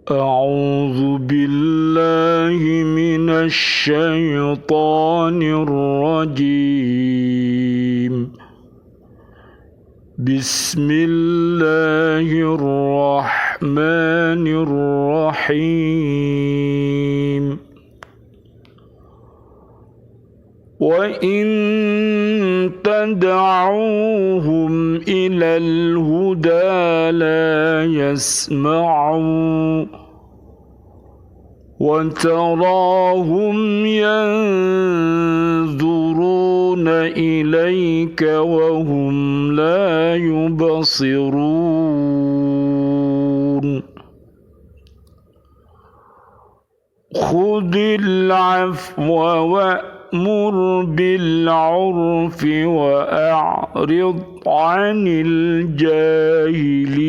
أعوذ بالله من الشيطان الرجيم بسم الله الرحمن الرحيم وإن تدعوهم إلى الهدى لا يسمعوا وتراهم ينظرون إليك وهم لا يبصرون خذ العفو وأمر بالعرف وأعرض عن الجاهلين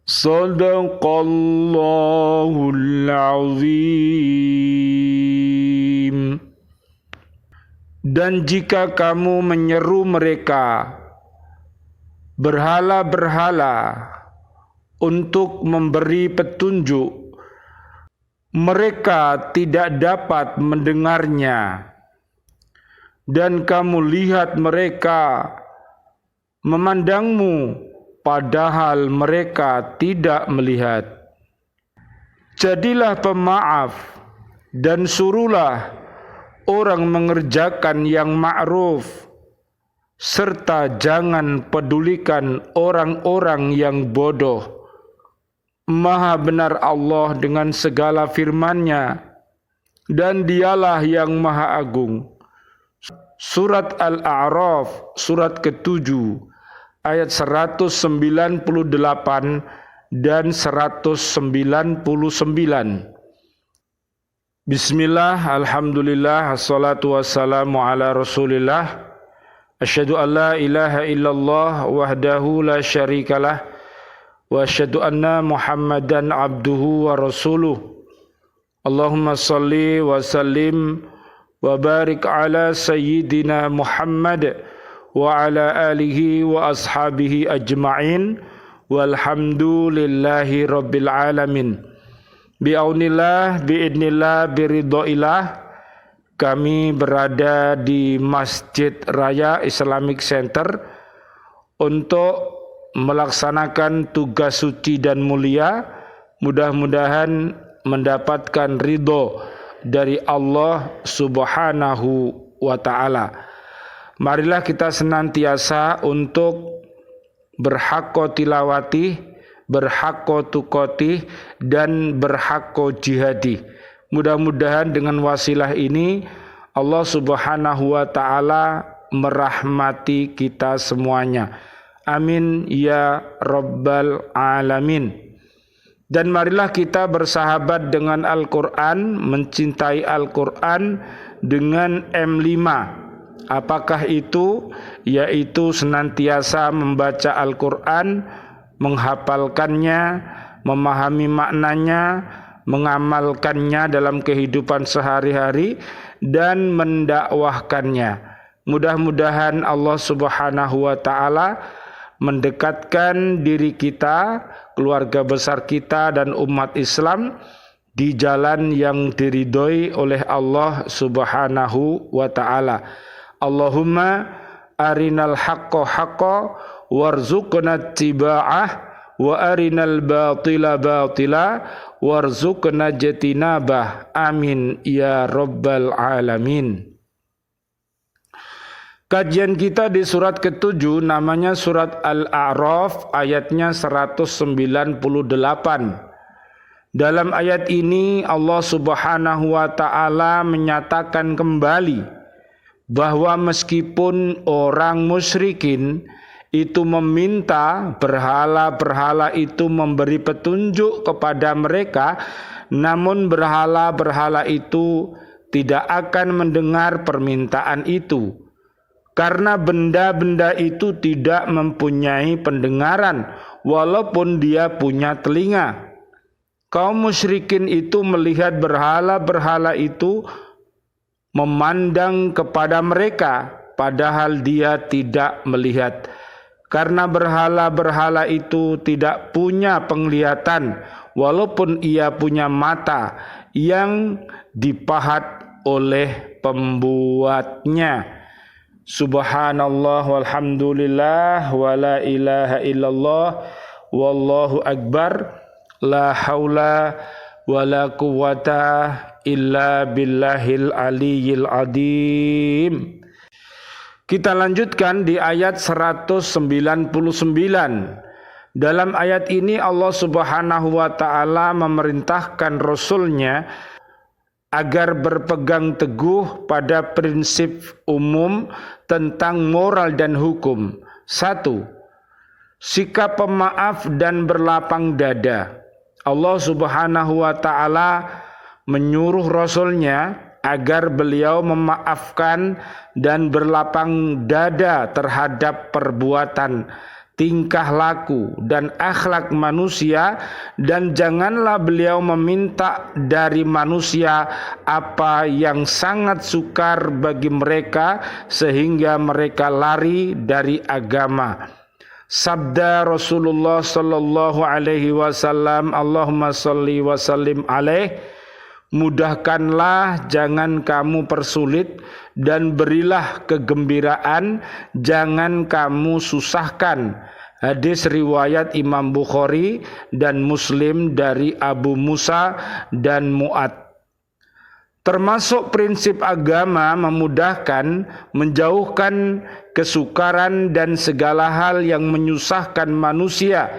Sadaqallahul azim. Dan jika kamu menyeru mereka berhala-berhala untuk memberi petunjuk, mereka tidak dapat mendengarnya, dan kamu lihat mereka memandangmu padahal mereka tidak melihat. Jadilah pemaaf dan suruhlah orang mengerjakan yang ma'ruf, serta jangan pedulikan orang-orang yang bodoh. Maha benar Allah dengan segala firman-Nya, dan Dialah yang Maha Agung. Surat Al-A'raf, surat ke-7, ayat 198 dan 199. Bismillah, alhamdulillah, assalatu wassalamu ala rasulillah. Asyhadu an la ilaha illallah wahdahu la syarikalah, wa asyhadu anna muhammadan abduhu wa rasuluh. Allahumma salli wa sallim wa barik ala sayyidina Muhammad wa ala alihi wa ashabihi ajma'in walhamdulillahi rabbil alamin. Bi'aunillah, bi'idnillah, biridhoillah, kami berada di Masjid Raya Islamic Center untuk melaksanakan tugas suci dan mulia. Mudah-mudahan mendapatkan ridho dari Allah subhanahu wa ta'ala. Marilah kita senantiasa untuk berhaqqa tilawati, berhaqqa tuqati, dan berhaqqa jihadi. Mudah-mudahan dengan wasilah ini Allah subhanahu wa ta'ala merahmati kita semuanya. Amin ya rabbal alamin. Dan marilah kita bersahabat dengan Al-Quran, mencintai Al-Quran dengan M5. Apakah itu? Yaitu senantiasa membaca Al-Quran, menghafalkannya, memahami maknanya, mengamalkannya dalam kehidupan sehari-hari, dan mendakwahkannya. Mudah-mudahan Allah subhanahu wa ta'ala mendekatkan diri kita, keluarga besar kita, dan umat Islam di jalan yang diridhoi oleh Allah subhanahu wa ta'ala. Allahumma arinal haqqo haqqo warzuqna ittiba'ah wa arinal batila batila warzuqna jatinabah. Amin ya rabbal alamin. Kajian kita di surat ke-7 namanya surat Al-A'raf, ayatnya 198. Dalam ayat ini Allah subhanahu wa ta'ala menyatakan kembali bahwa meskipun orang musyrikin itu meminta berhala-berhala itu memberi petunjuk kepada mereka, namun berhala-berhala itu tidak akan mendengar permintaan itu, karena benda-benda itu tidak mempunyai pendengaran walaupun dia punya telinga. Kaum musyrikin itu melihat berhala-berhala itu memandang kepada mereka, padahal dia tidak melihat. karena berhala-berhala itu tidak punya penglihatan walaupun ia punya mata yang dipahat oleh pembuatnya. Subhanallah walhamdulillah wa la ilaha illallah wallahu akbar, la haula wa la quwata illa billahil aliyyil adim. Kita lanjutkan di ayat 199. Dalam ayat ini Allah Subhanahu wa taala memerintahkan Rasulnya agar berpegang teguh pada prinsip umum tentang moral dan hukum. 1. Sikap pemaaf dan berlapang dada. Allah Subhanahu wa taala menyuruh Rasulnya agar beliau memaafkan dan berlapang dada terhadap perbuatan, tingkah laku dan akhlak manusia, dan janganlah beliau meminta dari manusia apa yang sangat sukar bagi mereka sehingga mereka lari dari agama. Sabda Rasulullah sallallahu alaihi wasallam, Allahumma shalli wa sallim alaih, mudahkanlah, jangan kamu persulit, dan berilah kegembiraan, jangan kamu susahkan. Hadis riwayat Imam Bukhari dan Muslim dari Abu Musa dan Mu'ad. Termasuk prinsip agama memudahkan, menjauhkan kesukaran dan segala hal yang menyusahkan manusia.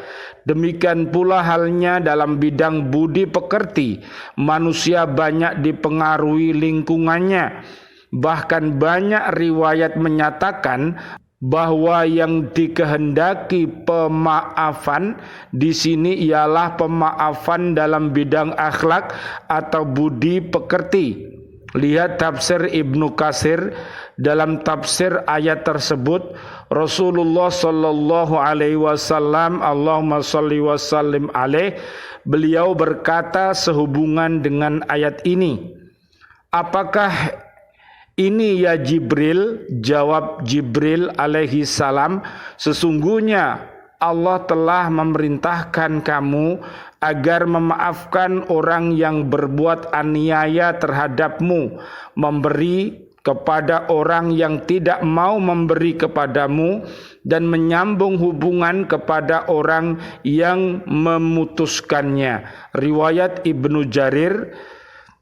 Demikian pula halnya dalam bidang budi pekerti. Manusia banyak dipengaruhi lingkungannya. Bahkan banyak riwayat menyatakan bahwa yang dikehendaki pemaafan di sini ialah pemaafan dalam bidang akhlak atau budi pekerti. Lihat tafsir Ibnu Katsir. Dalam tafsir ayat tersebut, Rasulullah sallallahu alaihi wasallam, Allahumma shalli wa sallim alaih, beliau berkata sehubungan dengan ayat ini, apakah ini ya Jibril? Jawab Jibril alaihi salam, sesungguhnya Allah telah memerintahkan kamu agar memaafkan orang yang berbuat aniaya terhadapmu, memberi kepada orang yang tidak mau memberi kepadamu, dan menyambung hubungan kepada orang yang memutuskannya. Riwayat Ibnu Jarir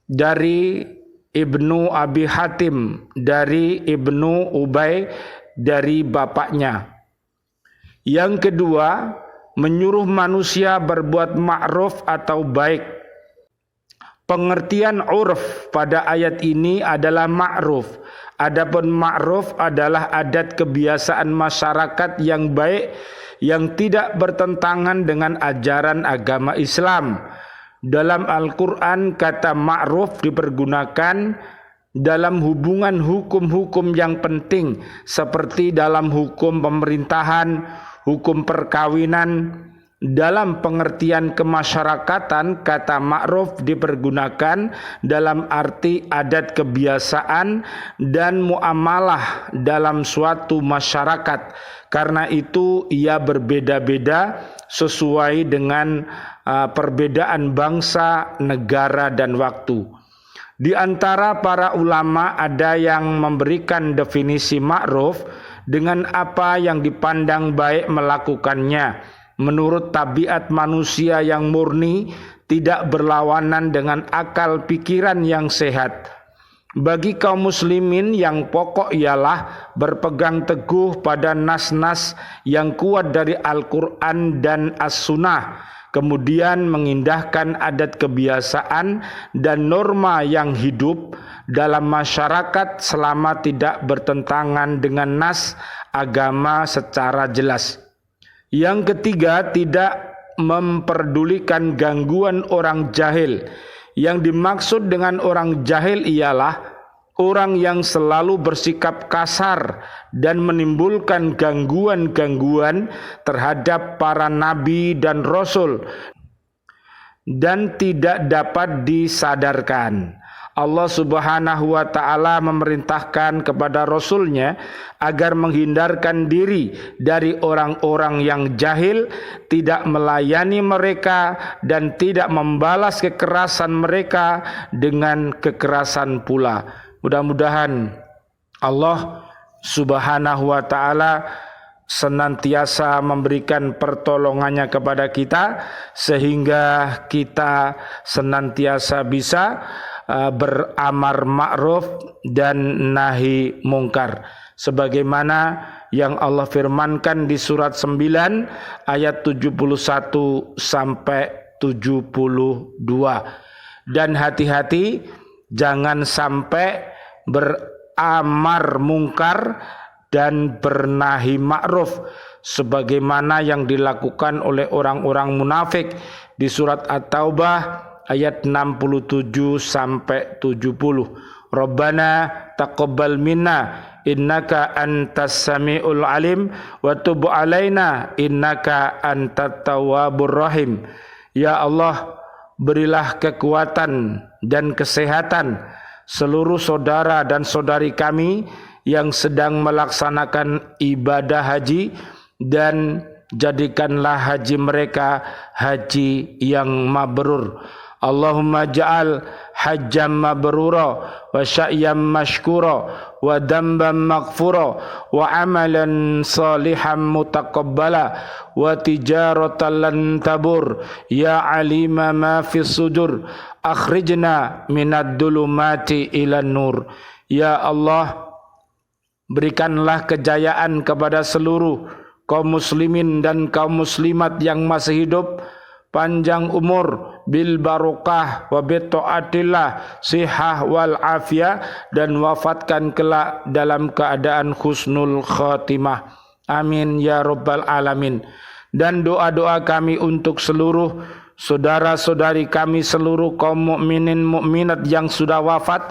dari Ibnu Abi Hatim dari Ibnu Ubay dari bapaknya. Yang kedua, menyuruh manusia berbuat ma'ruf atau baik. Pengertian urf pada ayat ini adalah ma'ruf. Adapun ma'ruf adalah adat kebiasaan masyarakat yang baik yang tidak bertentangan dengan ajaran agama Islam. Dalam Al-Quran kata ma'ruf dipergunakan dalam hubungan hukum-hukum yang penting seperti dalam hukum pemerintahan, hukum perkawinan. Dalam pengertian kemasyarakatan, kata ma'ruf dipergunakan dalam arti adat kebiasaan dan muamalah dalam suatu masyarakat. Karena itu ia berbeda-beda sesuai dengan perbedaan bangsa, negara, dan waktu. Di antara para ulama ada yang memberikan definisi ma'ruf dengan apa yang dipandang baik melakukannya. Menurut tabiat manusia yang murni, tidak berlawanan dengan akal pikiran yang sehat. Bagi kaum muslimin yang pokok ialah berpegang teguh pada nas-nas yang kuat dari Al-Quran dan As-Sunnah, kemudian mengindahkan adat kebiasaan dan norma yang hidup dalam masyarakat selama tidak bertentangan dengan nas agama secara jelas. Yang ketiga, tidak memperdulikan gangguan orang jahil. Yang dimaksud dengan orang jahil ialah orang yang selalu bersikap kasar dan menimbulkan gangguan-gangguan terhadap para nabi dan rasul dan tidak dapat disadarkan. Allah Subhanahu wa ta'ala memerintahkan kepada Rasulnya agar menghindarkan diri dari orang-orang yang jahil, tidak melayani mereka dan tidak membalas kekerasan mereka dengan kekerasan pula. Mudah-mudahan Allah Subhanahu wa ta'ala senantiasa memberikan pertolongannya kepada kita, sehingga kita senantiasa bisa beramar ma'ruf dan nahi mungkar, sebagaimana yang Allah firmankan di surat 9 ayat 71 sampai 72. Dan hati-hati jangan sampai beramar mungkar dan bernahi ma'ruf sebagaimana yang dilakukan oleh orang-orang munafik di surat At-Taubah ayat 67 sampai 70. Rabbana taqabbal minna innaka antas samiul alim wa tub alaina innaka antat tawwabur rahim. Ya Allah, berilah kekuatan dan kesehatan seluruh saudara dan saudari kami yang sedang melaksanakan ibadah haji, dan jadikanlah haji mereka haji yang mabrur. Allahumma ja'al hajjam mabrura wa sya'yam mashkura wa damban maghfura wa amalan salihan mutaqabbala wa tijaratan lan tabur ya alima ma fis sudur akhrijna minad dhulumati ilan nur. Ya Allah, berikanlah kejayaan kepada seluruh kaum muslimin dan kaum muslimat yang masih hidup, panjang umur, bil barokah wa bi taatillah, sihah wal afiyah, dan wafatkan kelak dalam keadaan husnul khatimah. Amin ya rabbal alamin. Dan doa-doa kami untuk seluruh saudara-saudari kami, seluruh kaum mukminin mukminat yang sudah wafat,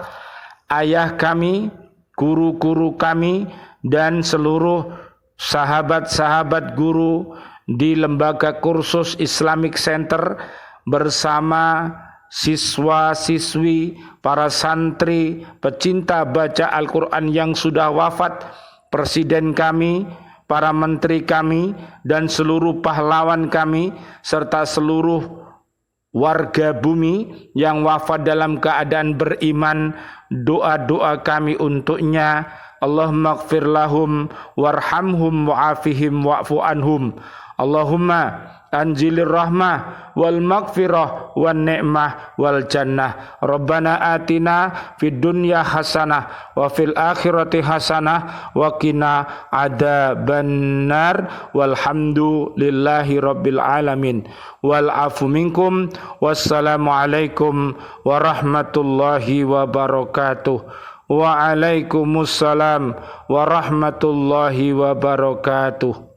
ayah kami, guru-guru kami, dan seluruh sahabat-sahabat guru di Lembaga Kursus Islamic Center bersama siswa-siswi, para santri, pecinta baca Al-Quran yang sudah wafat, presiden kami, para menteri kami, dan seluruh pahlawan kami, serta seluruh warga bumi yang wafat dalam keadaan beriman. Doa-doa kami untuknya, Allahumma ighfir lahum warhamhum wa'afihim wa'fu anhum. Allahumma anzilir rahmah wal maghfirah wan ni'mah wal jannah. Rabbana atina fid dunya hasanah wa fil akhirati hasanah wa qina adzabannar. Walhamdulillahi rabbil alamin. Wal afu minkum. Wassalamu alaikum warahmatullahi wabarakatuh. Waalaikumsalam warahmatullahi wabarakatuh.